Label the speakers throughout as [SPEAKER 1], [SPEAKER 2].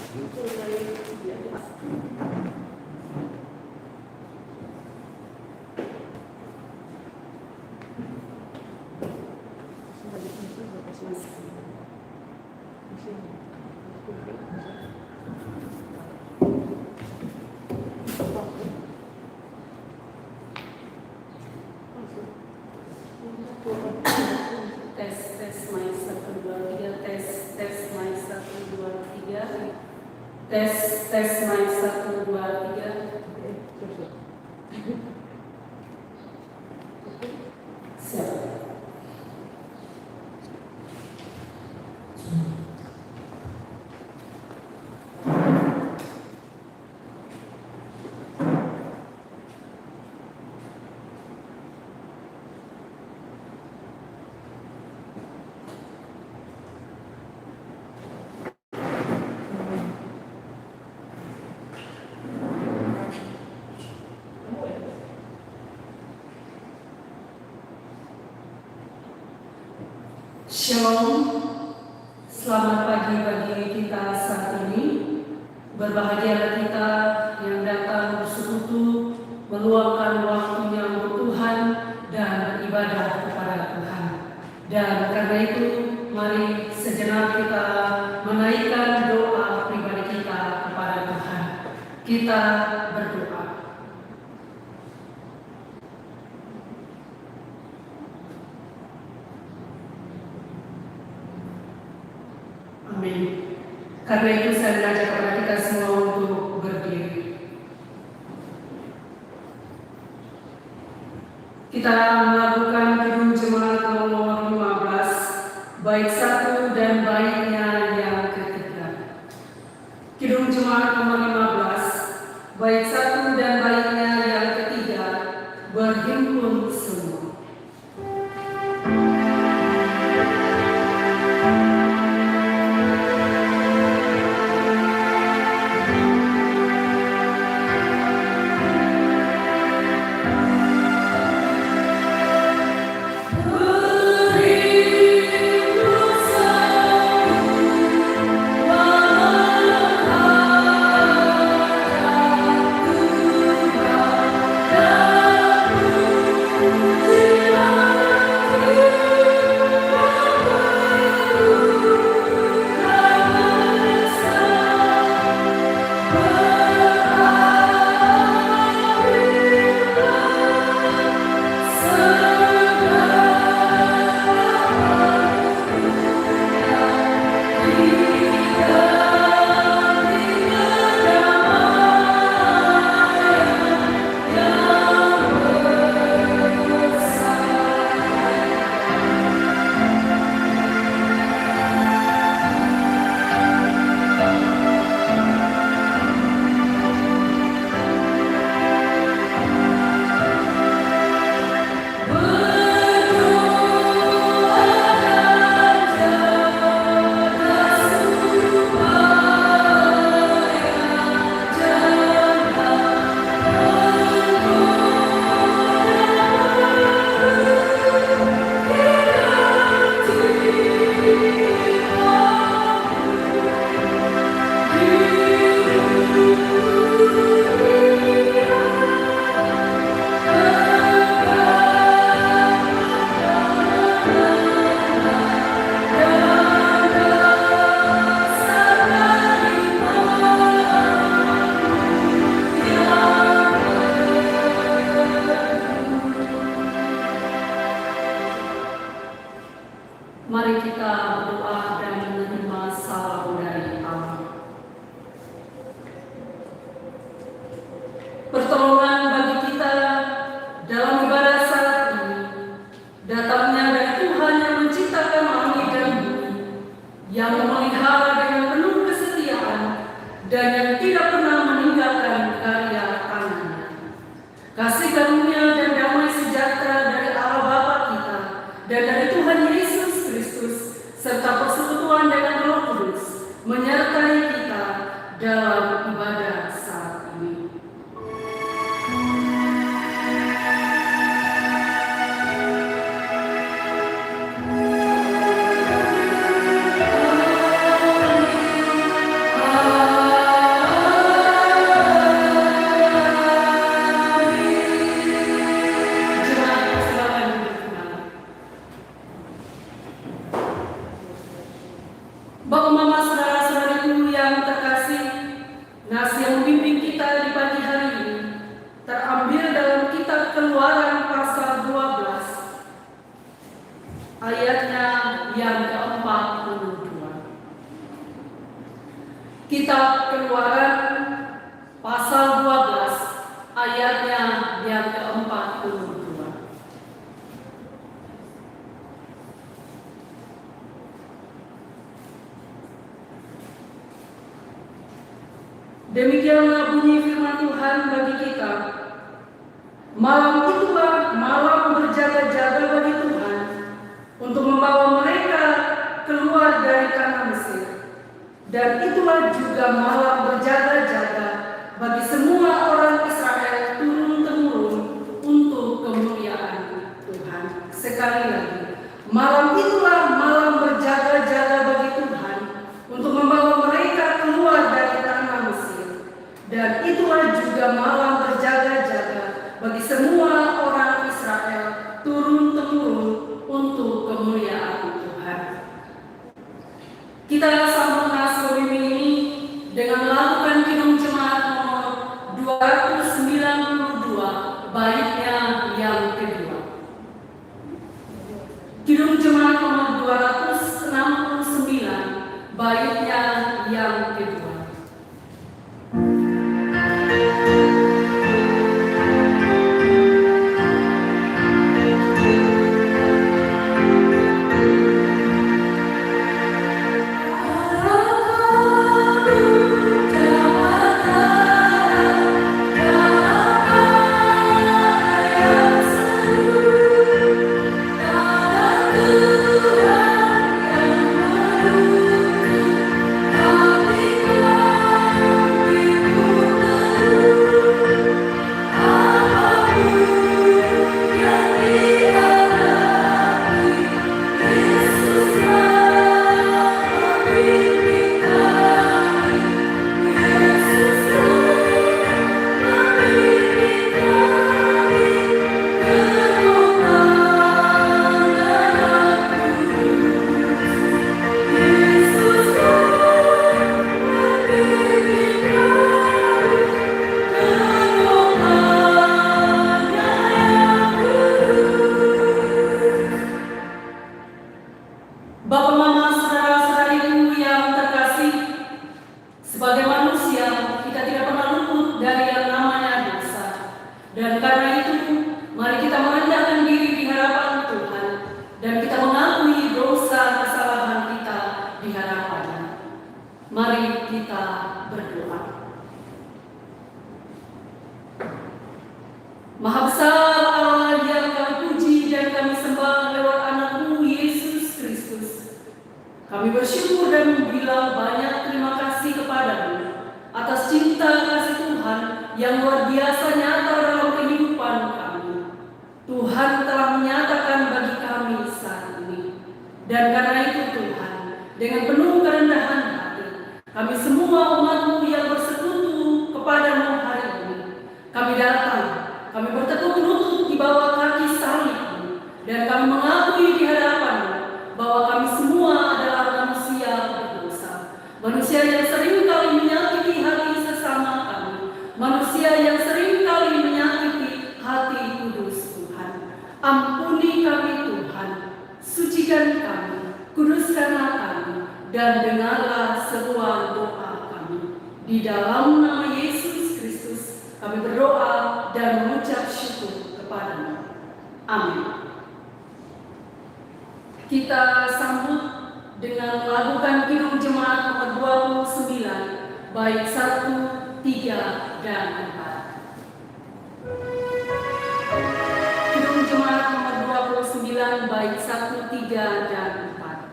[SPEAKER 1] Tes mic 1 2 3 tes mic 1 2 3 tes mic 1 2 3. Siap. Shalom, selamat pagi bagi kita saat ini. Berbahagialah kita yang datang bersekutu, meluangkan waktunya untuk Tuhan dan beribadah kepada Tuhan. Dan karena itu, mari sejenak kita menaikkan doa pribadi kita kepada Tuhan. Kita berdoa. Amin. Karena itu saya mengajak kepada kita semua untuk berdiri. Kita melakukan kidung jemaat nomor 15, bait 1 dan baitnya yang ketiga. Kidung jemaat nomor 15, bait 1 dan baitnya yang ketiga, berhimpun semua. Mari kita berdoa dan menerima salam dari Allah. Pertolongan bagi kita dalam ibadah saat ini datangnya dari Tuhan yang menciptakan langit dan bumi, yang memelihara dengan penuh kesetiaan dan yang tidak pernah meninggalkan karya tangannya. Kasih karunia dan damai sejahtera dari Allah Bapa kita dan dari Tuhan Yesus Kristus serta persekutuan dengan Roh Kudus menyertai kita dalam ibadah saat ini. Amin. Bapak, Mama, saudara-saudariku yang terkasih, nas yang membimbing kita di pagi hari ini terambil dalam kitab Keluaran pasal 12, ayatnya yang ke-42. Kitab Keluaran pasal 12, ayatnya yang ke-42. Demikianlah bunyi firman Tuhan bagi kita. Malam itulah malam berjaga-jaga bagi Tuhan untuk membawa mereka keluar dari tanah Mesir. Dan itulah juga malam berjaga-jaga bagi semua orang Israel turun-temurun untuk kemuliaan Tuhan. Sekali lagi, malam itulah malam berjaga-jaga bagi Tuhan untuk membawa mereka keluar dari tanah Mesir. Dan itulah juga malam berjaga-jaga bagi semua orang Israel turun-temurun untuk kemuliaan Tuhan. Kita sambung nas pembimbing ini dengan melakukan kidung jemaat nomor 292, baitnya yang kedua. Kidung jemaat nomor 269, baitnya yang kedua. Bapak, Mama, saudara-saudariku yang terkasih, sebagai manusia kita tidak pernah luput dari yang namanya dosa. Dan karena itu, mari kita merendahkan diri di hadapan Tuhan dan kita mengakui dosa kesalahan kita di hadapan-Nya. Mari kita berdoa. Maha besar Allah yang kami puji dan kami sembah lewat anak-Mu Yesus Kristus. Kami bersyukur dan bilang banyak terima kasih kepada-Mu atas cinta kasih Tuhan yang luar biasa nyata dalam kehidupan kami. Tuhan telah menyatakan bagi kami saat ini. Dan karena itu Tuhan, dengan penuh kerendahan hati, kami semua umat-Mu yang bersekutu kepada-Mu hari ini, kami datang, kami bertekuk lutut di bawah kaki salib-Mu, dan kami mengakui di hadapan-Mu bahwa kami semua adalah manusia berdosa, manusia yang sering kali menyakiti hati sesama kami, manusia yang sering kali menyakiti hati kudus Tuhan. Ampuni kami Tuhan, sucikan kami, kuduskanlah kami, dan dengarlah seruan doa kami. Di dalam nama Yesus Kristus kami berdoa dan mengucap syukur kepada-Mu. Amin. Kita sambut dengan melakukan kidung jemaat nomor 29, bait 1, 3, dan 4. Kidung jemaat nomor 29, bait 1, 3, dan 4.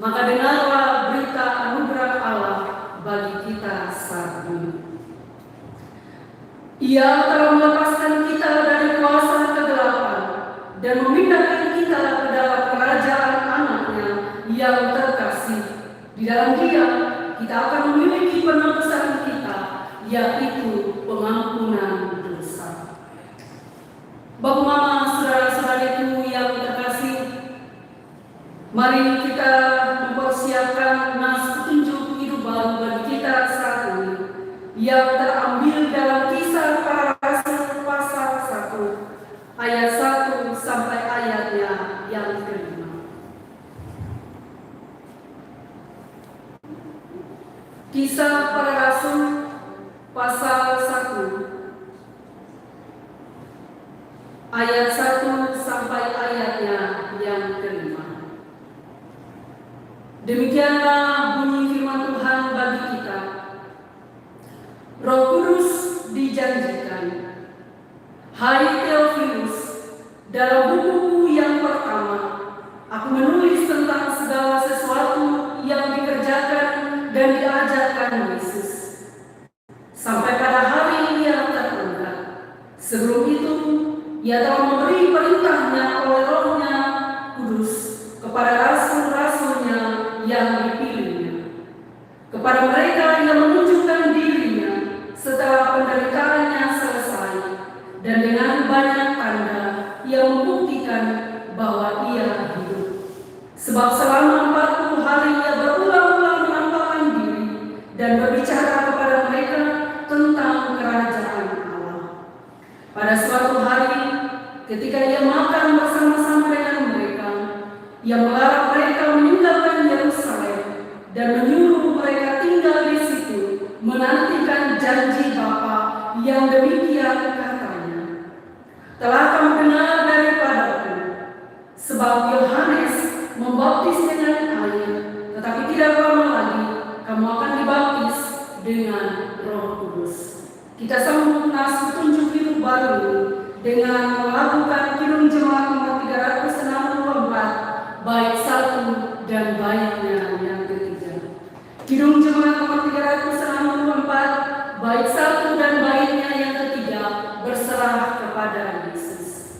[SPEAKER 1] maka dengarlah berita anugerah Allah bagi kita saat ini. Ia telah melepaskan kita dari kuasa kegelapan dan memindahkan kita ke dalam kerajaan anaknya yang terkasih. Di dalam Dia kita akan memiliki penebusan kita, yaitu pengampunan dosa. Bapak, Mama, saudara-saudariku yang terkasih, mari kita mempersiapkan nas petunjuk hidup baru bagi kita saat ini yang terambil dalam Kisah Para Rasul pasal 1 ayat 1 sampai ayatnya yang kelima. Kisah Para Rasul pasal 1 ayat 1 sampai ayatnya yang kelima. Demikianlah bunyi firman Tuhan bagi kita. Roh Kudus dijanjikan. Hai Theophilus, dalam bukuku yang pertama, aku menulis tentang segala sesuatu yang dikerjakan dan diajarkan Yesus, sampai pada hari yang terangkat. Sebelum itu, Ia telah memberi perintahnya oleh Roh-Nya Kudus kepada rasul-rasulnya yang dipilihnya, kepada mereka yang menunjukkan dirinya setelah penderitaannya selesai, dan dengan banyak tanda yang membuktikan bahwa Ia hidup. Sebab selama 40 hari Ia berulang-ulang menampakkan diri dan berbicara kepada mereka tentang kerajaan Allah. Pada suatu hari, ketika Ia makan bersama-sama dengan mereka, Ia melarang mereka meninggalkan Yerusalem dan menyuruh mereka tinggal di situ, menantikan janji Bapa yang demikian katanya. Telah kamu dengar daripadaku, sebab Yohanes membaptis dengan air, tetapi tidak lama lagi kamu akan dibaptis dengan Roh Kudus. Kita sambung nas petunjuk hidup baru ini dengan melakukan Kidung Jemaat nomor 364 bait 1 dan baitnya yang ketiga. Kidung Jemaat nomor 364 bait 1 dan baitnya yang ketiga, berserah kepada Yesus.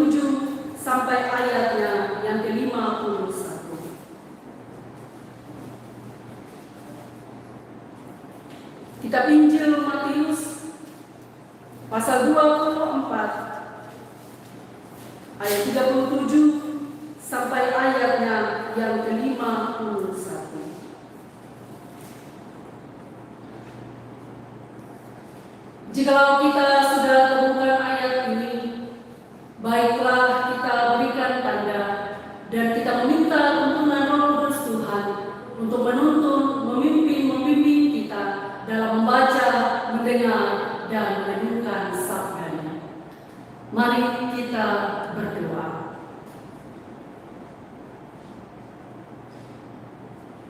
[SPEAKER 1] 37 sampai ayatnya yang ke-51. Kitab Injil Matius pasal 24 ayat 37 sampai ayatnya yang ke-51. Jikalau kita sudah temukan ayat ini, baiklah kita berikan tanda dan kita meminta tuntunan Roh Kudus Tuhan untuk menuntun, membimbing kita dalam membaca, mendengar, dan merenungkan sabda-Nya. Mari kita berdoa.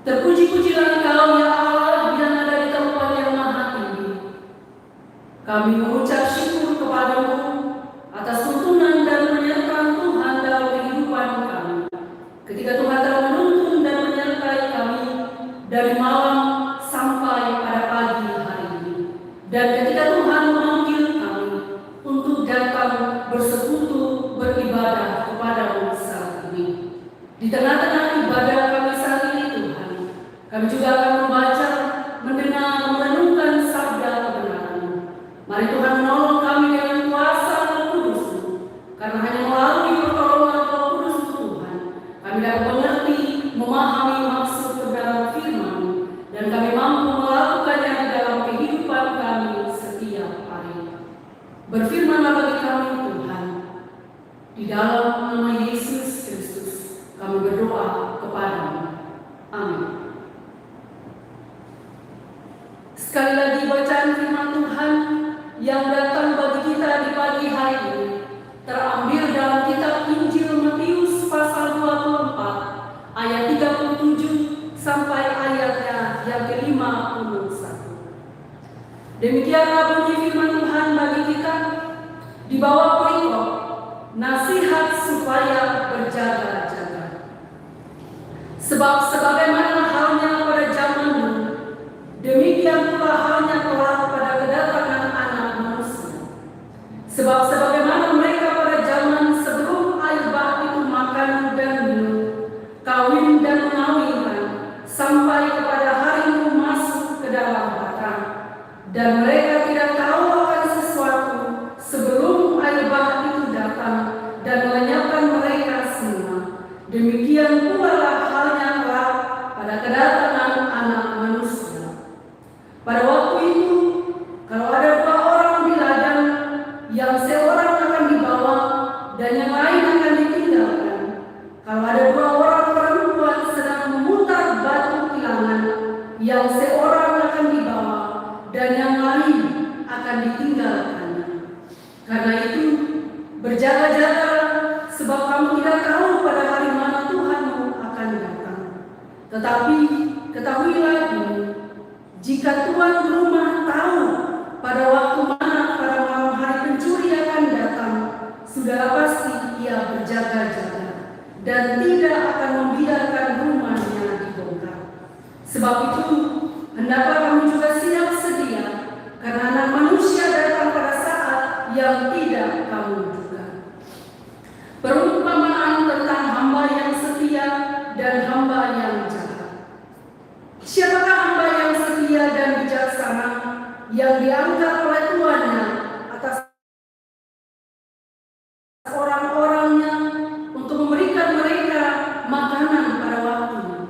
[SPEAKER 1] Terpuji-pujilah Engkau ya Allah yang ada di tempat yang maha tinggi. Kami mengucap syukur kepadamu atas tuntunan dan penyertaan Tuhan dalam kehidupan kami. Ketika Tuhan telah menuntun dan menyertai kami dari malam sampai pada pagi hari ini. Dan ketika Tuhan memanggil kami untuk datang bersekutu beribadah kepada-Mu saat ini. Di tengah-tengah ibadah kami saat ini Tuhan, kami juga akan membaca, mendengar, merenungkan sabda kebenaran-Mu. Mari Tuhan menolong kami dengan kuasa Roh Kudus-Mu, karena hanya melalui pertolongan Roh Kudus Tuhan, kami dapat mengerti, memahami maksud kebenaran firman-Mu, dan kami mampu melakukannya di dalam kehidupan kami setiap hari. Berfirmanlah bagi kami Tuhan, di dalam nama Yesus Kristus kami berdoa kepada-Mu. Amin. Sekali lagi bacaan firman Tuhan yang datang bagi kita di pagi hari ini terambil dalam kitab Injil Matius pasal 24 ayat 37 sampai ayatnya yang ke-51. Demikianlah bunyi firman Tuhan bagi kita di bawah perikop nasihat supaya berjaga-jaga. Sebab sebagaimana halnya pada zaman Nuh, demikian pula halnya kelak pada kedatangan Anak Manusia. Sebab sebagaimana mereka pada zaman sebelum air bah itu makan dan minum, kawin dan mengawinkan, sampai kepada hari Nuh masuk ke dalam batang, dan mereka tidak tahu akan sesuatu sebelum air bah itu datang dan melenyapkan mereka semua. Demikian pula halnya kelak pada kedatangan Anak Manusia. Pada waktu itu, kalau ada 2 orang di ladang, yang seorang akan dibawa dan yang lain akan ditinggalkan. Kalau ada 2 orang perempuan sedang memutar batu kilangan, yang seorang akan dibawa dan yang lain akan ditinggalkannya. Karena itu, berjaga-jagalah, sebab kamu tidak tahu pada hari mana Tuhanmu akan datang. Tetapi ketahuilah ini, jika tuan rumah tahu pada waktu mana pada malam hari pencuri akan datang, sudah pasti ia berjaga-jaga dan tidak akan membiarkan rumahnya dibongkar. Sebab itu, hendaklah kamu juga siap sedia, karena Anak Manusia datang pada saat yang tidak kamu duga. Perumpamaan tentang hamba yang setia dan hamba yang jahat. Siapakah hamba yang setia dan bijaksana yang diangkat oleh tuannya atas orang-orangnya untuk memberikan mereka makanan pada waktunya?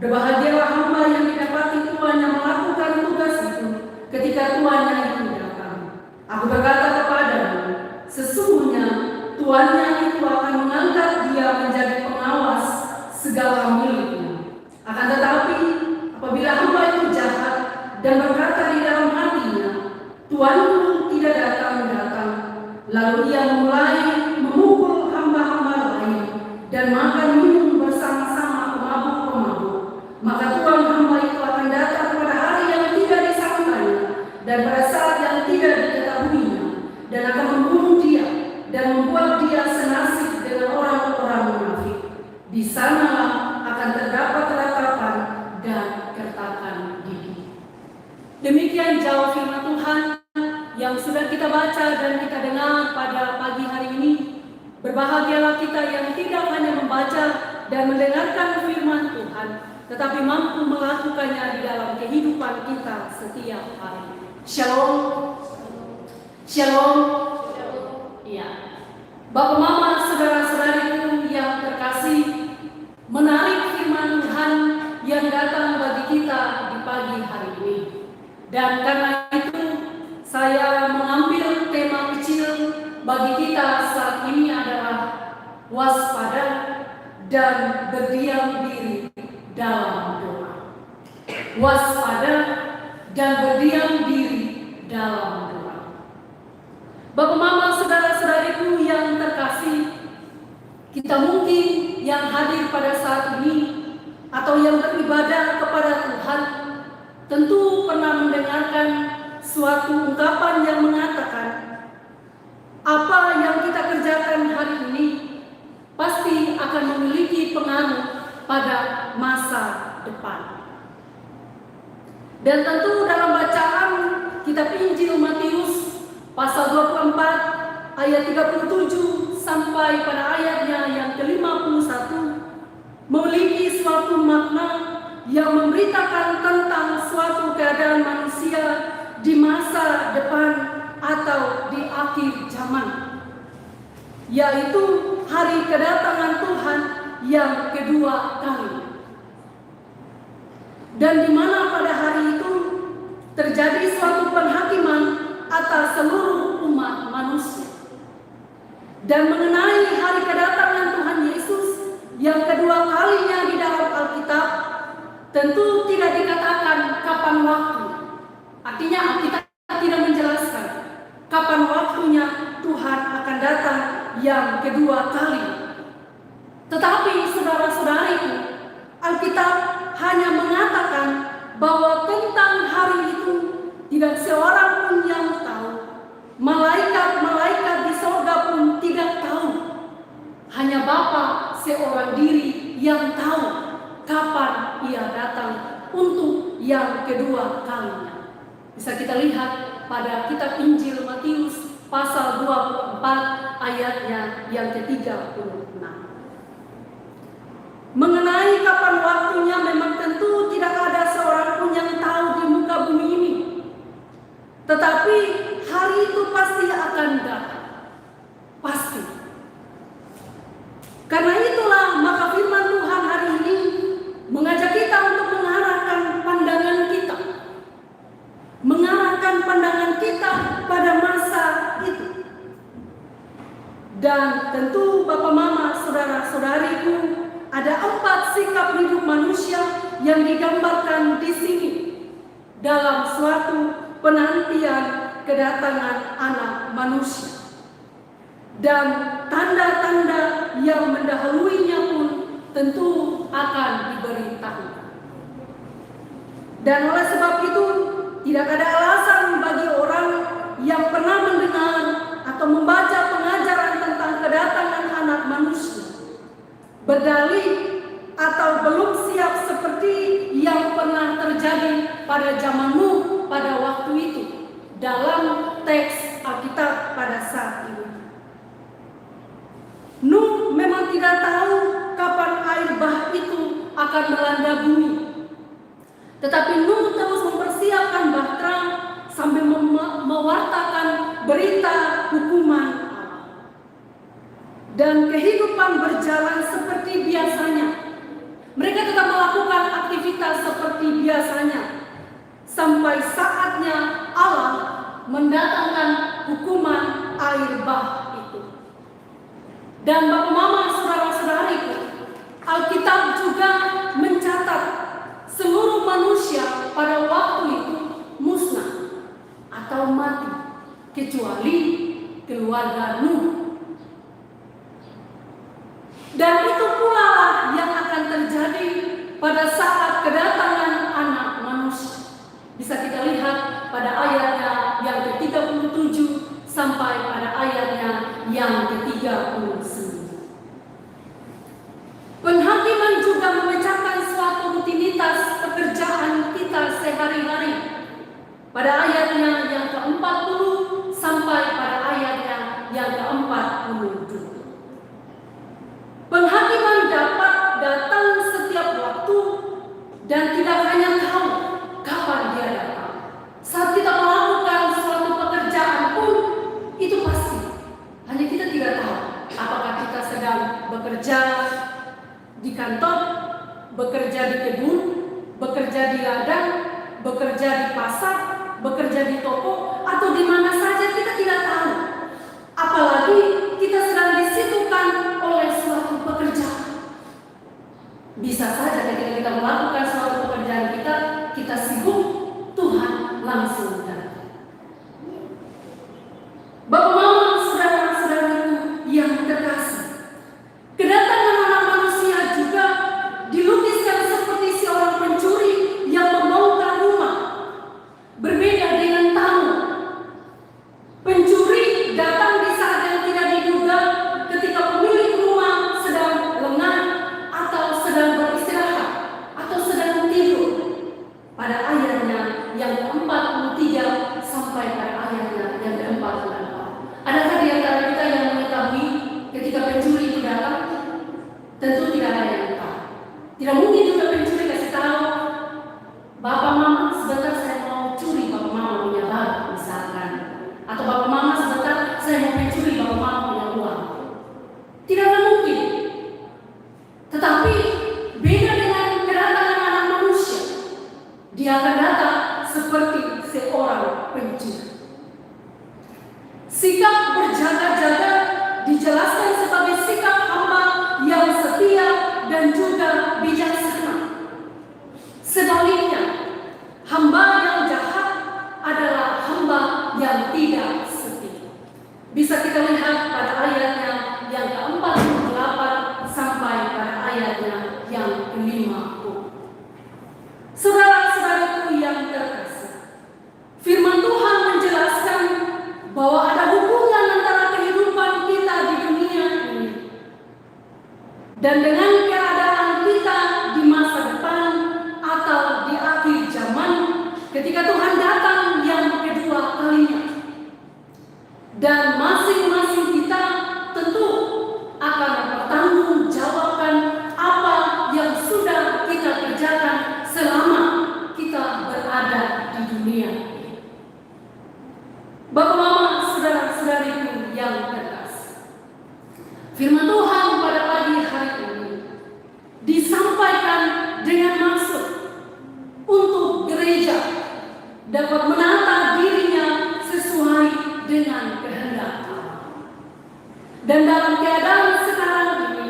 [SPEAKER 1] Berbahagialah hamba yang didapati tuannya melakukan tugas itu ketika tuannya itu datang. Aku berkata kepadamu, sesungguhnya tuannya itu akan mengangkat dia menjadi pengawas segala miliknya. Akan tetapi apabila hamba itu jahat dan berkata di dalam hatinya, tuanku tidak datang-datang, lalu ia mulai memukul hamba-hamba lain dan makan minum bersama-sama pemabuk-pemabuk, maka tuan hamba itu akan datang pada hari yang tidak disangkanya dan pada saat yang tidak diketahuinya, dan akan membunuh dia dan membuat dia senasib dengan orang-orang munafik. Di sanalah akan terdapat ratapan dan kertakan gigi. Demikian jauh firman Tuhan yang sudah kita baca dan kita dengar pada pagi hari ini. Berbahagialah kita yang tidak hanya membaca dan mendengarkan firman Tuhan, tetapi mampu melakukannya di dalam kehidupan kita setiap hari. Shalom. Shalom. Ya. Bapak, Mama, saudara-saudariku yang terkasih, menarik firman Tuhan yang datang bagi kita di pagi hari ini. Dan karena itu saya mengambil tema kecil bagi kita saat ini adalah waspada dan berdiam diri dalam doa. Waspada dan berdiam diri dalam doa. Bapak, Mama, saudara-saudariku yang terkasih, kita mungkin yang hadir pada saat ini atau yang beribadah kepada Tuhan tentu pernah mendengarkan suatu ungkapan yang mengatakan, apa yang kita kerjakan hari ini pasti akan memiliki pengaruh pada masa depan. Dan tentu dalam bacaan kitab Injil Matius pasal 24 ayat 37 sampai pada ayatnya yang ke-51 memiliki suatu makna yang memberitakan tentang suatu keadaan manusia di masa depan atau di akhir zaman, yaitu hari kedatangan Tuhan yang kedua kali. Dan di mana pada hari itu terjadi suatu penghakiman atas seluruh umat manusia. Dan mengenai hari kedatangan Tuhan Yesus yang kedua kalinya di dalam Alkitab, tentu tidak dikatakan kapan waktu. Artinya Alkitab tidak menjelaskan kapan waktunya Tuhan akan datang yang kedua kali. Tetapi saudara-saudariku, Alkitab hanya mengatakan bahwa tentang hari itu tidak seorang pun yang tahu. Malaikat-malaikat di sorga pun tidak tahu. Hanya Bapa seorang diri yang tahu kapan ia datang untuk yang kedua kalinya. Bisa kita lihat pada kitab Injil Matius pasal 24 ayatnya yang ke-36. Mengenai kapan waktunya memang tentu tidak ada seorang pun yang tahu di muka bumi ini. Tetapi hari itu pasti akan datang. Pasti. Karena itulah maka firman Tuhan hari ini mengajak kita untuk mengarahkan pandangan kita. Mengarahkan pandangan kita pada masa itu. Dan tentu Bapak, Mama, saudara-saudariku, ada 4 sikap hidup manusia yang digambarkan di sini dalam suatu penantian kedatangan anak manusia. Dan tanda-tanda yang mendahuluinya pun tentu akan diberitahukan. Dan oleh sebab itu tidak ada alasan bagi orang yang pernah mendengar atau membaca pengajaran tentang kedatangan anak manusia berdalih atau belum siap seperti yang pernah terjadi pada zaman Nuh pada waktu itu dalam teks Alkitab pada saat ini. Nuh memang tidak tahu kapan air bah itu akan melanda bumi. Tetapi Nuh terus mempersiapkan bahtera sambil mewartakan berita hukuman Allah. Dan kehidupan berjalan seperti biasanya. Mereka tetap melakukan aktivitas seperti biasanya. Sampai saatnya Allah mendatangkan hukuman air bah itu. Dan Bapak, Mama, saudara-saudariku, Alkitab juga mencatat seluruh manusia pada waktu itu musnah atau mati, kecuali keluarga Nuh. Dan itu pula yang akan terjadi pada saat kedatangan anak manusia. Bisa kita lihat pada ayatnya yang ke-37 sampai pada ayatnya yang ke-39. Penghakiman juga memecahkan suatu rutinitas pekerjaan kita sehari-hari. Pada ayatnya yang ke-40 sampai pada ayatnya yang ke-42. bekerja di kantor, bekerja di kebun, bekerja di ladang, bekerja di pasar, bekerja di toko, atau di mana saja kita tidak tahu. Apalagi kita sedang disibukkan oleh suatu pekerjaan. Bisa saja ketika kita melakukan suatu pekerjaan kita sibuk, Tuhan langsung datang. Bapak, Mama, saudara-saudaraku yang terkasih, kedatangan anak manusia juga dilukiskan seperti seorang pencuri yang membongkar rumah. Berbeda dengan tamu. Pencuri datang di saat yang tidak diduga, ketika pemilik rumah sedang lengah atau sedang beristirahat atau sedang tidur. Pada ayatnya yang ke-43 sampai pada ayatnya yang ke-44. Adakah di antara kita yang mengetahui ketika pencuri itu datang? Tentu tidak ada yang tahu. Tidak mungkin juga pencuri kasih tahu, Bapak Mama sebentar saya mau curi, Bapak Mama punya barang misalkan. Atau Bapak Mama sebentar saya mau mencuri, Bapak Mama punya uang. Tidak mungkin. Tetapi beda dengan kedatangan anak manusia. Dia akan datang seperti seorang pencuri. Sikap berjaga-jaga dijelaskan sebagai sikap hamba yang setia dan juga bijaksana. Sebaliknya, hamba yang jahat adalah hamba yang tidak setia. Bisa kita lihat pada ayatnya yang ke-48 sampai pada ayatnya yang ke-50. Saudara-saudaraku yang terkasih, firman Tuhan menjelaskan bahwa ada hubungan antara kehidupan kita di dunia ini dan dengan keadaan kita di masa depan atau di akhir zaman ketika Tuhan datang yang kedua kalinya. Dan masing-masing kita tentu akan mempertanggungjawabkan apa yang sudah kita kerjakan selama kita berada di dunia. Bapak, Mama, saudara-saudariku yang terkasih, firman Tuhan pada pagi hari ini disampaikan dengan maksud untuk gereja dapat menata dirinya sesuai dengan kehendak Allah. Dan dalam keadaan sekarang ini,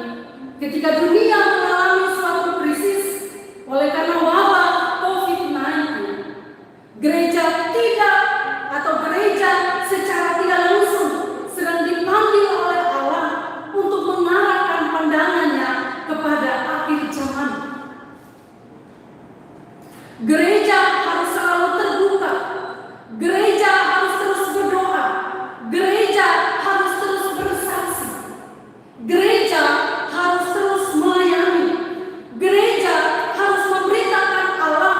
[SPEAKER 1] ketika dunia mengalami suatu krisis oleh karena wabah COVID-19, gereja tidak atau gereja secara tidak langsung sedang dipanggil oleh Allah untuk mengarahkan pandangannya kepada akhir zaman. Gereja harus selalu terbuka. Gereja harus terus berdoa. Gereja harus terus bersaksi. Gereja harus terus melayani. Gereja harus memberitakan Allah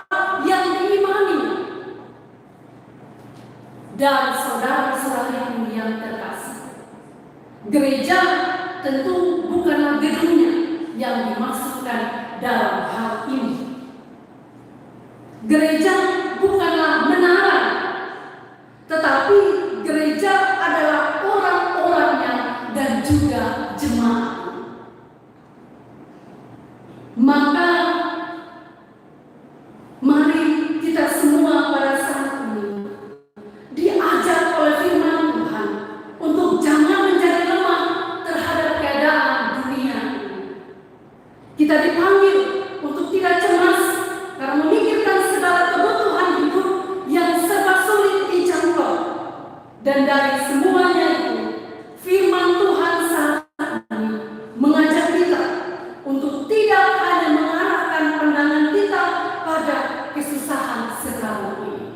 [SPEAKER 1] yang diimani. Dan saudara-saudariku yang terkasih, gereja tentu bukanlah gedungnya yang dimaksudkan dalam hal ini. Gereja bukanlah menara, tetapi gereja adalah orang-orangnya dan juga jemaat. Maka mari kita semua pada saat ini diajar oleh firman Tuhan untuk jangan menjadi lemah terhadap keadaan dunia ini. Kita dipanggil untuk tidak cemas karena memikirkan segala kebutuhan hidup yang serba sulit dijangkau. Dan dari semuanya itu, firman Tuhan saat ini mengajak kita untuk tidak hanya mengarahkan pandangan kita pada kesusahan sekarang ini.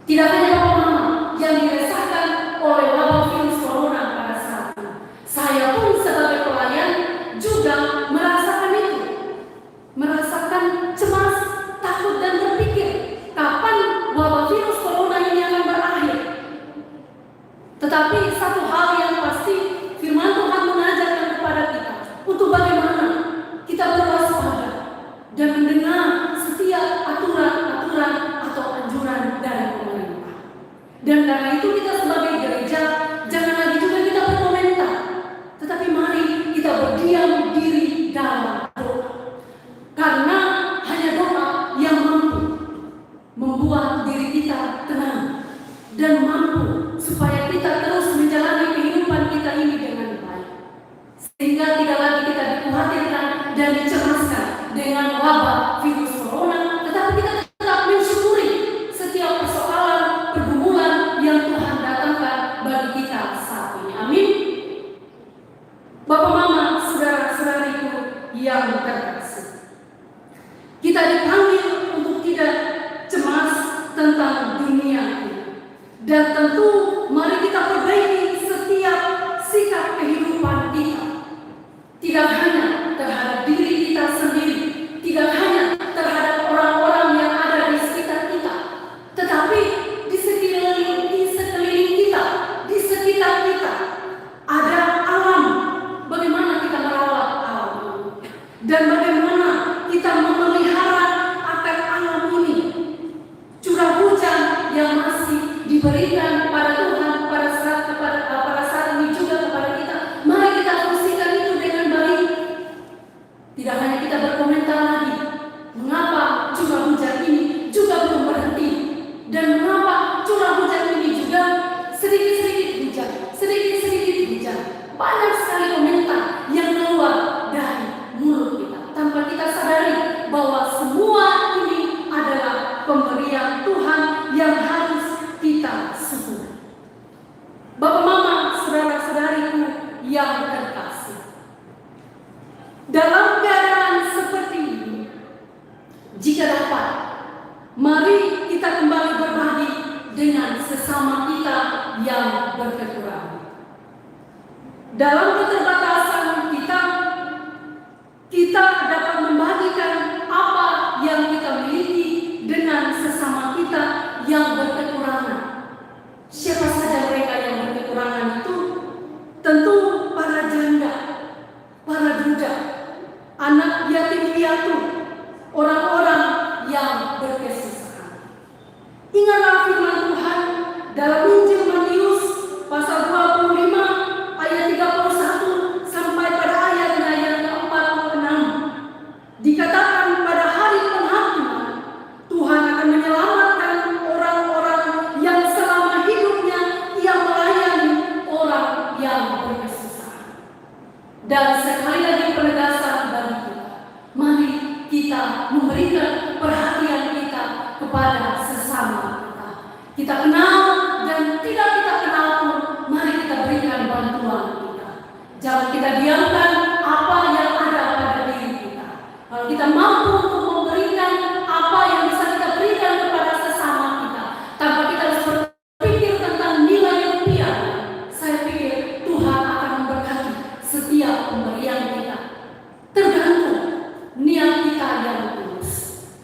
[SPEAKER 1] Tidak hanya Bapak-Mama yang dirasakan oleh wabah virus corona pada saat ini. Saya pun sebagai pelayan juga merasakan itu. Merasakan cemas, takut dan berpikir kapan wabah virus corona ini akan berakhir. Tetapi satu hal yang pasti, firman Tuhan mengajarkan kepada kita untuk bagaimana kita berwaspada dan mendengar setiap aturan-aturan atau anjuran dari pemerintah. Dan karena itu kita sebagai gereja jangan lagi juga kita berkomentar, tetapi mari kita berdiam dan dicemaskan dengan wabah virus corona, tetapi kita tetap mensyukuri setiap persoalan, pergumulan yang Tuhan datangkan bagi kita saat ini. Amin. Bapak, Mama, saudara-saudariku yang terkasih, kita dipanggil untuk tidak cemas tentang dunia ini. Dan tentu mari kita perbaiki setiap sikap kehidupan kita. Tidak hanya terhadap diri kita sendiri, tidak hanya terhadap orang-orang yang ada di sekitar kita, tetapi di sekeliling kita, di sekitar kita ada alam. Bagaimana kita merawat alam ini? Dan bagaimana kita memelihara akan alam ini? Curah hujan yang masih diberikan pada Tuhan pada saat ini juga kepada kita, mari kita fungsikan itu dengan baik. Tidak hanya kita berkomentar lagi, mengapa curah hujan ini juga belum berhenti, dan mengapa curah hujan ini juga sedikit-sedikit hujan. Banyak sekali komentar yang keluar dari mulut kita tanpa kita sadari bahwa semua ini adalah pemberian Tuhan yang harus kita syukuri. Bapak, Mama, saudara-saudariku yang terkasih, dalam keadaan seperti ini, jika dapat, mari kita kembali berbagi dengan sesama kita yang berkekurangan. Dalam keterbatasan kita dapat membagikan apa yang kita miliki dengan sesama kita yang berkekurangan. Siapa saja mereka yang berkekurangan itu? Tentu para janda, para duda, anak yatim piatu, orang-orang yang berkesusahan. Ingatlah firman Tuhan dalam Injil Matius pasal 25 ayat 31 sampai pada ayatnya yang ke-46. Dikatakan pada hari penghakiman Tuhan akan menyelamatkan orang-orang yang selama hidupnya ia melayani orang yang berkesusahan. Dan sekali lagi penegasan bagi kita, mari kita memberikan perhatian kita kepada sesama kita. Kita kenal dan tidak kita kenal pun, mari kita berikan bantuan kita. Jangan kita diamkan apa yang ada pada diri kita. Kalau kita mampu untuk memberikan apa yang bisa kita berikan kepada sesama kita, tanpa kita harus berpikir tentang nilai rupiah, saya pikir Tuhan akan memberkati setiap pemberian kita. Tergantung niat kita yang tulus.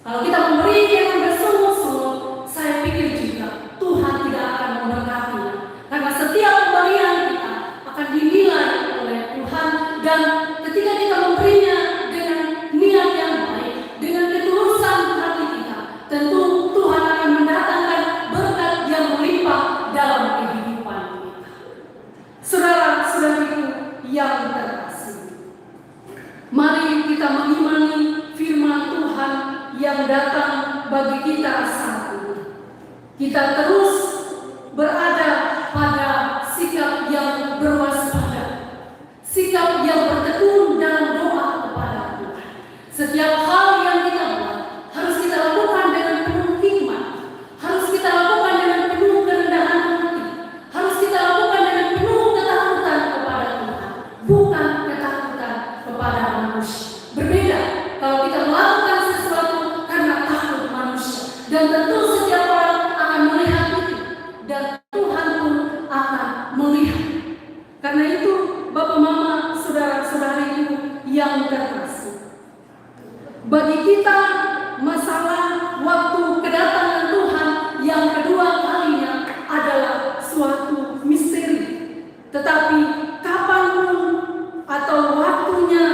[SPEAKER 1] Kalau kita memberi yang bersungguh-sungguh, saya pikir juga Tuhan tidak akan memberkatinya. Karena setiap pemberian kita akan dinilai oleh Tuhan, dan ketika kita memberinya dengan niat yang baik, dengan ketulusan hati kita, tentu Tuhan akan mendatangkan berkat yang melimpah dalam kehidupan kita. Saudara-saudariku yang terkasih, mari kita mengimani firman Tuhan yang datang bagi kita saat ini. Kita terus berada pada sikap yang berwaspada, sikap yang bertekun dalam doa kepada Tuhan. Setiap hal yang kita buat harus kita lakukan dengan penuh hikmat, harus kita lakukan dengan penuh kerendahan hati, harus kita lakukan dengan penuh ketakutan kepada Tuhan, bukan ketakutan kepada manusia. Berbeda kalau kita melakukan sesuatu karena takut manusia, dan tentu setiap orang akan melihat itu, dan Tuhan pun akan melihat. Karena itu, Bapak, Mama, saudara-saudariku yang terkasih, bagi kita masalah waktu kedatangan Tuhan yang kedua kalinya adalah suatu misteri. Tetapi kapanpun atau waktunya,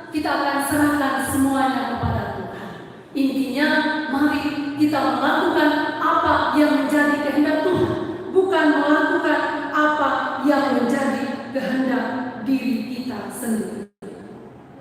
[SPEAKER 1] kita akan serahkan semuanya kepada Tuhan. Intinya, mari kita melakukan apa yang menjadi kehendak Tuhan, bukan melakukan apa yang menjadi kehendak diri kita sendiri.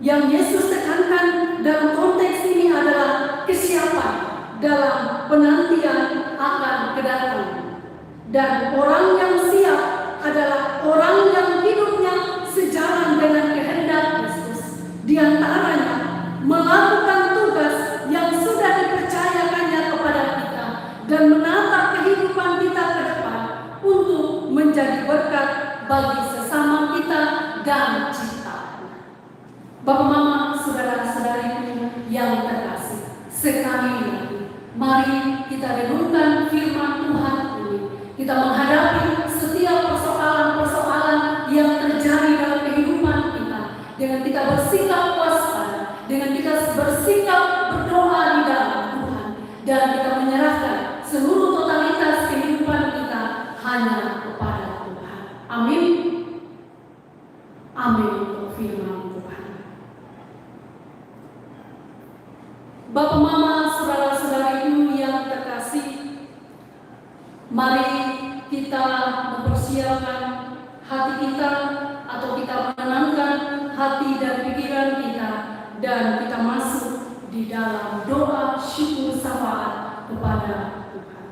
[SPEAKER 1] Yang Yesus tekankan dalam konteks ini adalah kesiapan dalam penantian akan kedatangan. Dan orang yang siap adalah orang yang hidupnya sejalan dengan kehendak Kristus. Di antaranya melakukan tugas yang sudah dipercayakannya kepada kita, dan menata kehidupan kita ke depan untuk menjadi berkat bagi sesama kita dan ciptaan. Bapak, Mama, saudara-saudariku yang terkasih, sekali lagi mari kita renungkan firman Tuhan ini. Kita menghadapi setiap persoalan-persoalan yang terjadi dalam kehidupan kita dengan kita bersikap waspada, dengan kita bersikap berdoa di dalam Tuhan, dan kita menyerahkan seluruh totalitas kehidupan kita hanya kepada Tuhan. Amin. Amin untuk firman Tuhan. Bapak, Mama, saudara-saudariku yang terkasih, mari kita mempersiapkan hati kita, atau kita menenangkan hati dan pikiran kita, dan kita masuk di dalam doa syukur syafaat kepada Tuhan.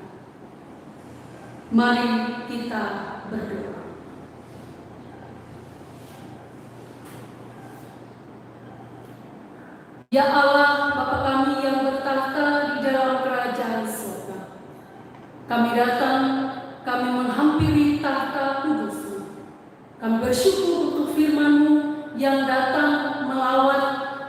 [SPEAKER 1] Mari kita berdoa. Ya Allah, Bapa kami yang bertahta di dalam kerajaan surga, kami datang, kami menghampiri tahta kudus-Mu. Kami bersyukur untuk firman-Mu yang datang melawat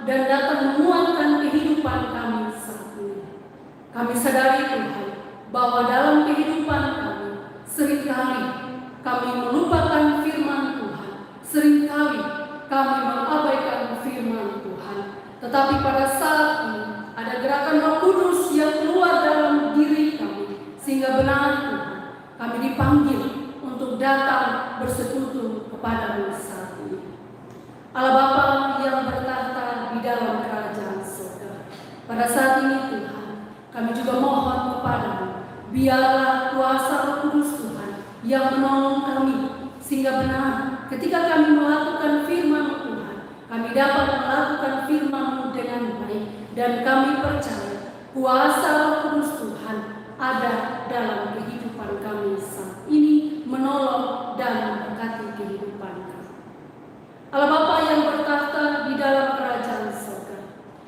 [SPEAKER 1] dan datang menguatkan kehidupan kami saat ini. Kami sadari Tuhan, bahwa dalam kehidupan kami seringkali kami melupakan firman Tuhan, seringkali kami mengabaikan firman Tuhan. Tetapi pada saat ini ada gerakan Roh Kudus yang keluar dalam diri kami, sehingga benar Tuhan, kami dipanggil untuk datang bersekutu kepada-Mu saat ini. Allah Bapa yang bertahta di dalam kerajaan surga, pada saat ini Tuhan, kami juga mohon kepada-Mu, biarlah kuasa Roh Kudus Tuhan yang menolong kami, sehingga benar ketika kami melakukan firman Tuhan, kami dapat melakukan firman-Mu dengan baik, dan kami percaya kuasa Roh Kudus Tuhan ada dalam kehidupan kami saat ini, menolong dan memberkati kehidupan kami. Allah Bapa yang bertahta di dalam kerajaan surga,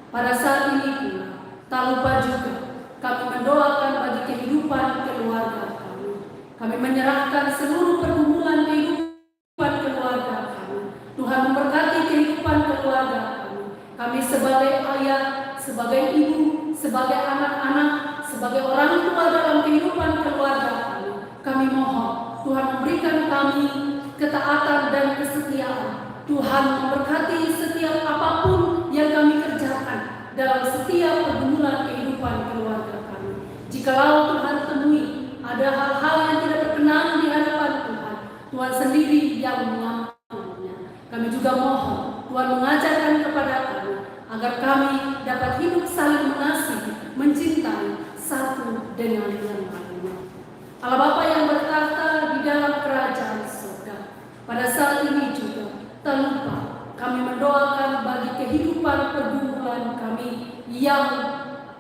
[SPEAKER 1] pada saat ini pula tak lupa juga kami mendoakan bagi kehidupan keluarga kami. Kami menyerahkan seluruh pergumulan kehidupan keluarga kami. Tuhan memberkati kehidupan keluarga kami. Kami sebagai ayah, sebagai ibu, sebagai anak-anak, sebagai orang tua dalam kehidupan keluarga kami, kami mohon Tuhan memberikan kami ketaatan dan kesetiaan. Tuhan memberkati setiap apapun yang kami kerjakan dalam setiap pergumulan kehidupan keluarga kami. Jikalau Tuhan temui ada hal-hal yang tidak berkenan di hadapan Tuhan, Tuhan sendiri yang mengampuninya. Kami juga mohon Tuhan mengajarkan kepada kami agar kami dapat hidup saling mengasihi, mencintai satu dengan yang lainnya. Allah Bapa yang bertahta di dalam kerajaan surga, pada saat ini juga tak lupa kami mendoakan bagi kehidupan pergumulan kami yang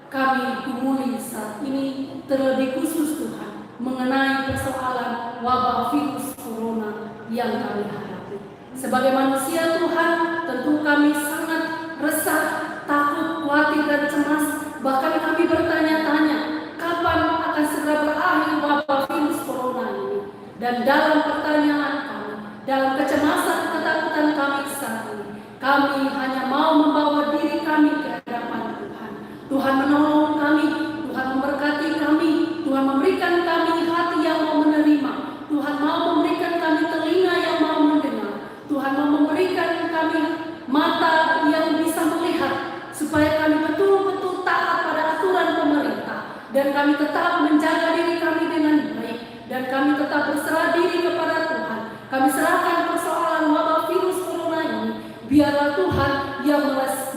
[SPEAKER 1] kami gumuli saat ini, terlebih khusus Tuhan mengenai persoalan wabah virus corona yang kami hadapi. Sebagai manusia Tuhan, tentu kami sangat resah, takut, khawatir dan cemas. Bahkan kami bertanya-tanya, kapan akan segera berakhir wabah virus corona ini? Dan dalam pertanyaan kami, dalam kecemasan ketakutan kami saat ini, kami hanya mau membawa diri kami ke hadapan Tuhan. Tuhan menolong kami, Tuhan memberkati kami, Tuhan memberikan kami hati yang mau menerima, Tuhan mau memberikan kami telinga yang mau mendengar, Tuhan mau memberikan kami mata yang bisa melihat, supaya kami betul-betul taat pada aturan pemerintah, dan kami tetap menjaga diri kami dengan baik, dan kami tetap berserah diri kepada Tuhan. Kami serahkan persoalan wabah virus corona ini, biarlah Tuhan yang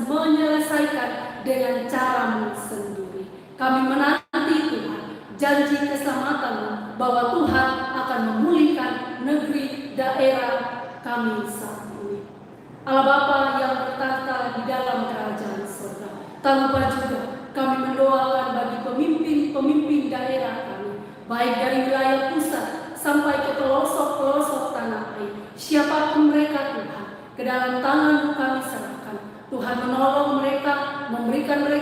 [SPEAKER 1] menyelesaikan dengan cara-Mu sendiri. Kami menanti Tuhan janji keselamatan-Mu, bahwa Tuhan akan memulihkan negeri daerah kami saat ini. Allah Bapa yang bertahta di dalam kerajaan surga, tak lupa juga kami mendoakan bagi pemimpin-pemimpin daerah kami, baik dari wilayah pusat sampai ke pelosok-pelosok tanah air. Siapapun mereka Tuhan, ke dalam tangan-Mu kami serahkan. Tuhan menolong mereka,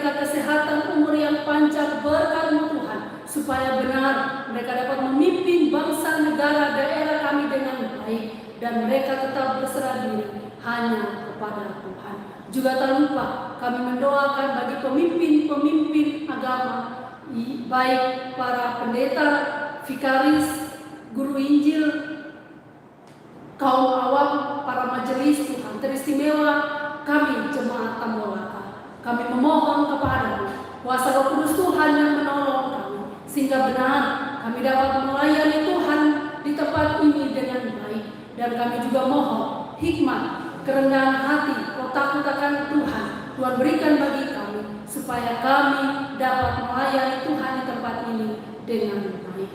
[SPEAKER 1] mereka kesehatan, umur yang panjang, berkat-Mu Tuhan, supaya benar mereka dapat memimpin bangsa, negara, daerah kami dengan baik, dan mereka tetap berserah diri hanya kepada Tuhan. Juga tak lupa kami mendoakan bagi pemimpin-pemimpin agama, baik para pendeta, vikaris, guru Injil, kaum awam, para majelis Tuhan teristimewa, kami jemaat Tambolaka. Kami memohon kepada-Mu kuasa Roh Kudus Tuhan yang menolong kami, sehingga benar kami dapat melayani Tuhan di tempat ini dengan baik. Dan kami juga mohon hikmat, kerendahan hati, takut akan Tuhan, Tuhan berikan bagi kami, supaya kami dapat melayani Tuhan di tempat ini dengan baik.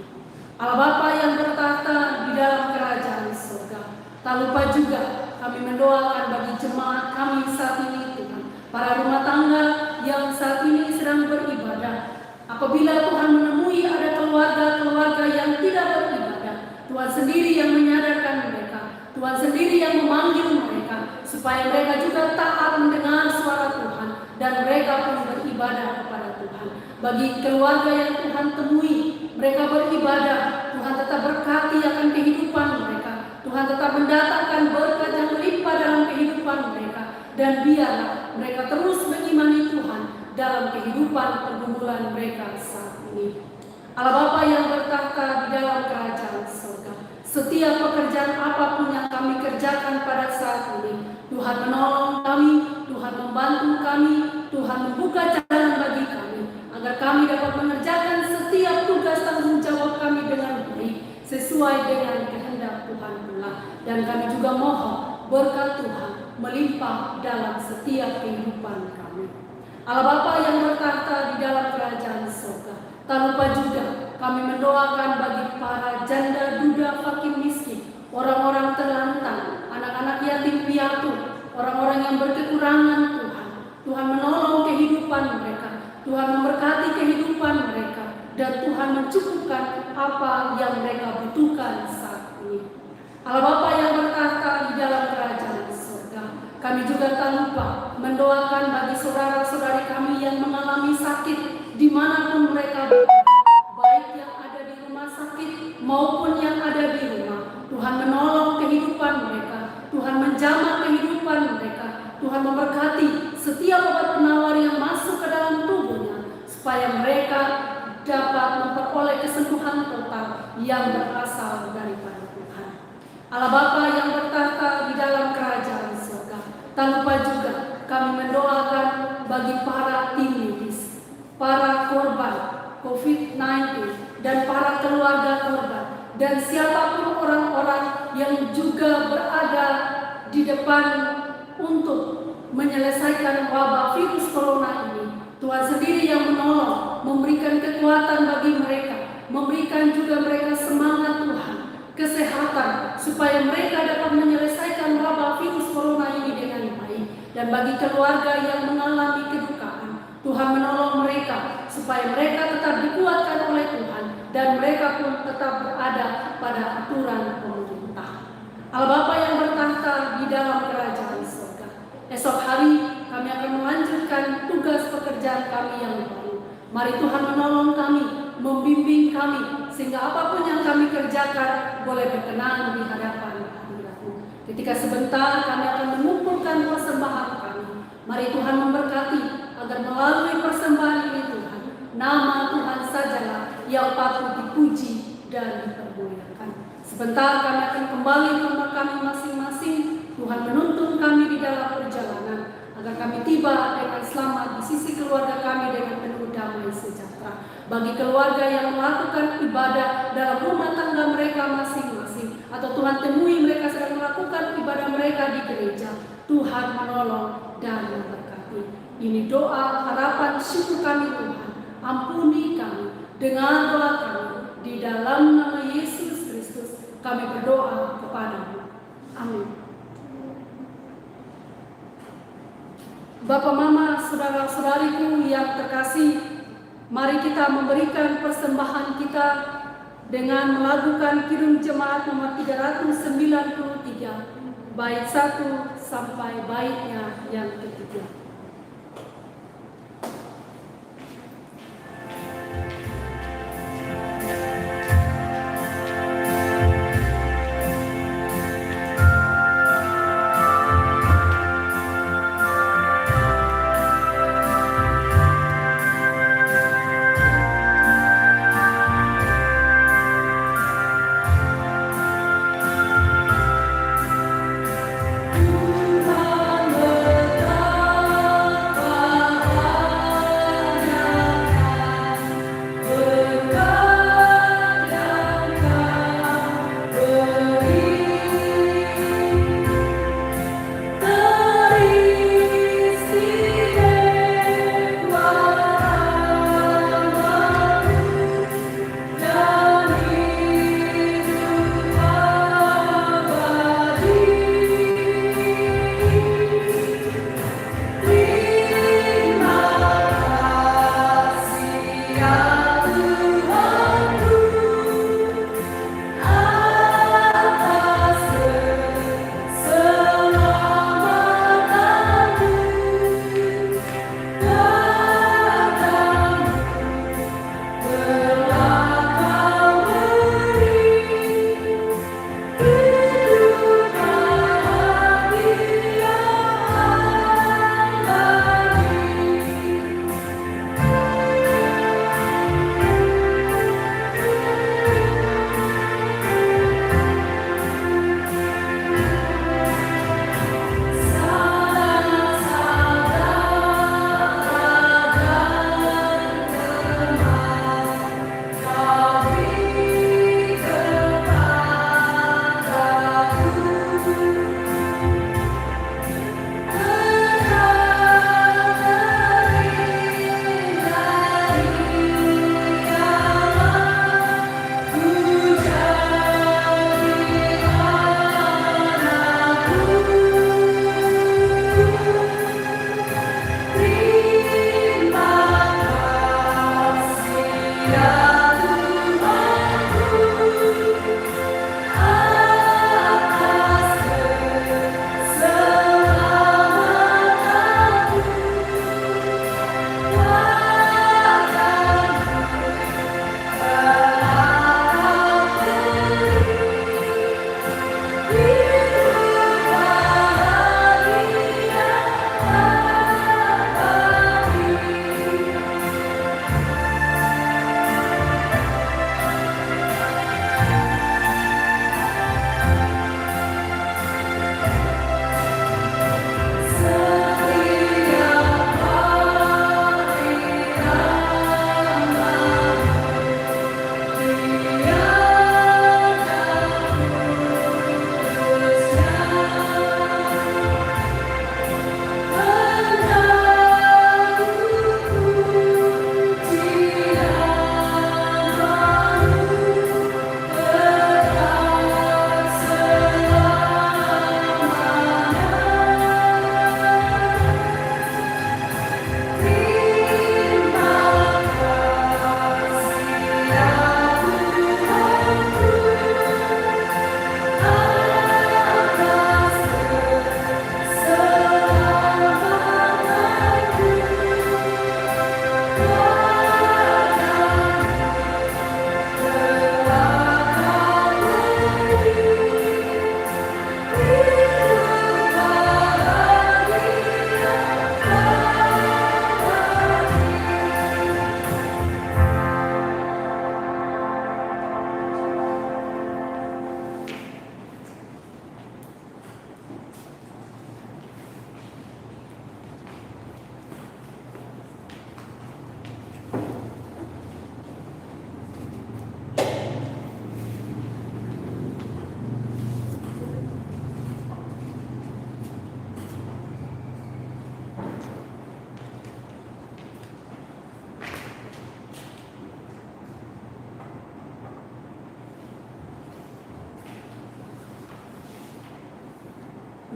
[SPEAKER 1] Allah Bapa yang bertahta di dalam kerajaan surga, tak lupa juga kami mendoakan bagi jemaat kami saat ini Tuhan, para rumah tangga yang saat ini sedang beribadah. Apabila Tuhan menemui ada keluarga-keluarga yang tidak beribadah, Tuhan sendiri yang menyadarkan mereka, Tuhan sendiri yang memanggil mereka, supaya mereka juga taat mendengar suara Tuhan, dan mereka pun beribadah kepada Tuhan. Bagi keluarga yang Tuhan temui, mereka beribadah, Tuhan tetap berkati akan kehidupan mereka, Tuhan tetap mendatangkan berkat yang melimpah dalam kehidupan mereka, dan biarlah mereka terus mengimani Tuhan dalam kehidupan pergumulan mereka saat ini. Allah Bapa yang bertahta di dalam kerajaan surga, setiap pekerjaan apapun yang kami kerjakan pada saat ini, Tuhan menolong kami, Tuhan membantu kami, Tuhan membuka jalan bagi kami, agar kami dapat mengerjakan setiap tugas tanggung jawab kami dengan baik, sesuai dengan kehendak Tuhan pula. Dan kami juga mohon berkat Tuhan melimpah dalam setiap kehidupan kami. Allah Bapa yang bertahta di dalam kerajaan surga, tak lupa juga kami mendoakan bagi para janda, duda, fakir miskin, orang-orang terlantar, anak-anak yatim piatu, orang-orang yang berkekurangan Tuhan. Tuhan menolong kehidupan mereka, Tuhan memberkati kehidupan mereka, dan Tuhan mencukupkan apa yang mereka butuhkan saat ini. Allah Bapa yang bertahta di dalam kerajaan surga, kami juga tak lupa mendoakan bagi saudara-saudari kami yang mengalami sakit dimanapun mereka berada, baik yang ada di rumah sakit maupun yang ada di rumah. Tuhan menolong kehidupan mereka, Tuhan menjamah kehidupan mereka, Tuhan memberkati setiap obat penawar yang masuk ke dalam tubuhnya, supaya mereka dapat memperoleh kesembuhan total yang berasal daripada Tuhan. Allah Bapa yang bertahta di dalam kerajaan surga, tak lupa juga kami mendoakan bagi para tim medis, para korban COVID-19, dan para keluarga korban, dan siapapun orang-orang yang juga berada di depan untuk menyelesaikan wabah virus corona ini. Tuhan sendiri yang menolong, memberikan kekuatan bagi mereka, memberikan juga mereka semangat Tuhan, kesehatan, supaya mereka dapat menyelesaikan wabah virus corona ini dengan baik. Dan bagi keluarga yang mengalami kedukaan, Tuhan menolong mereka, supaya mereka tetap dikuatkan oleh Tuhan, dan mereka pun tetap berada pada aturan pemerintah. Allah Bapa yang bertahta di dalam kerajaan surga, esok hari kami akan melanjutkan tugas pekerjaan kami yang baru. Mari Tuhan menolong kami, membimbing kami, sehingga apapun yang kami kerjakan boleh berkenan di hadapan hadirat-Mu. Ketika sebentar kami akan mengumpulkan persembahan kami, mari Tuhan memberkati agar melalui persembahan ini Tuhan, nama Tuhan sajalah yang patut dipuji dan dipermuliakan. Sebentar kami akan kembali ke rumah kami masing-masing. Tuhan menuntun kami di dalam perjalanan, agar kami tiba dengan selamat di sisi keluarga kami dengan penuh damai sejahtera. Bagi keluarga yang melakukan ibadah dalam rumah tangga mereka masing-masing, atau Tuhan temui mereka sedang melakukan ibadah mereka di gereja, Tuhan menolong dan memberkati. Ini doa, harapan, syukur kami Tuhan. Ampuni kami dengan doa kami. Di dalam nama Yesus Kristus kami berdoa kepada-Mu. Amin. Bapak, Mama, saudara-saudariku yang terkasih, mari kita memberikan persembahan kita dengan melakukan kirim jemaat nomor 393, bait 1 sampai baitnya yang ketiga.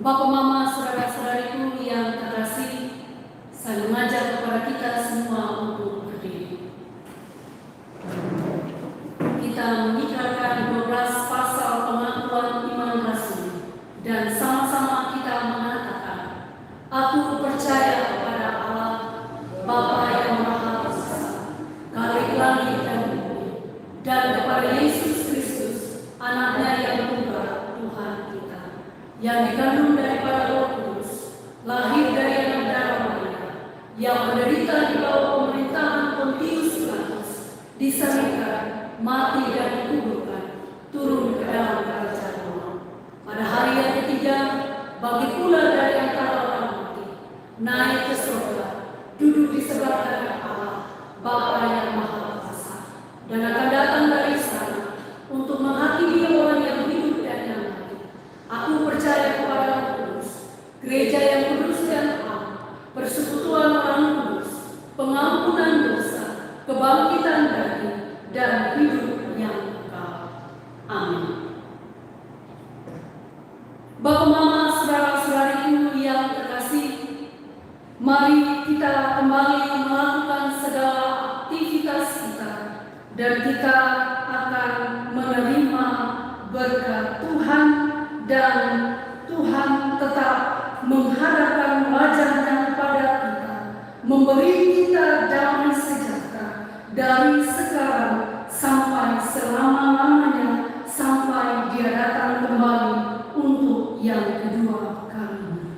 [SPEAKER 1] Bapak, Mama, saudara-saudariku yang terkasih, saya mengajak kepada kita semua untuk berdiri. Kita mengikrarkan 12 pasal pengakuan iman rasuli dan sama-sama kita mengatakan, aku percaya kepada Allah, Bapa yang Maha Esa, Khalik langit dan bumi, dan kepada Yesus Kristus, Anaknya yang tunggal, Tuhan kita, yang dikandung daripada Roh Kudus, lahir dari anak darah Maria, yang menderita di bawah pemerintahan Pontius Pilatus, disalibkan, mati dan dikuburkan, turun ke dalam kerajaan Allah. Pada hari yang ketiga, bangkit pula dari antara orang mati, naik ke surga, duduk di sebelah kanan Allah, Bapa yang Maha Kuasa, dan akan datang dari sana untuk menghakimi orang yang hidup dan yang mati. Aku percaya kepada Roh Kudus, gereja yang kudus dan am, persekutuan orang kudus, pengampunan dosa, kebangkitan daging, dan hidup yang kekal. Amin. Bapak, Mama, saudara-saudariku yang terkasih, mari kita kembali melakukan segala aktivitas kita, dan kita akan menerima berkat Tuhan, dan Tuhan tetap menghadapkan wajahnya kepada kita, memberi kita damai sejahtera dari sekarang sampai selama-lamanya, sampai Dia datang kembali untuk yang kedua kalinya.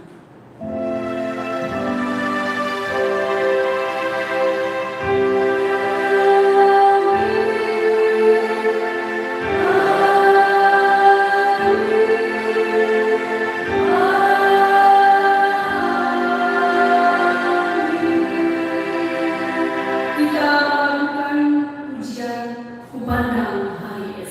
[SPEAKER 1] Kita lakukan pujian kumandang hari.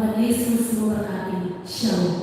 [SPEAKER 2] Tuhan Yesus memberkati. Shalom.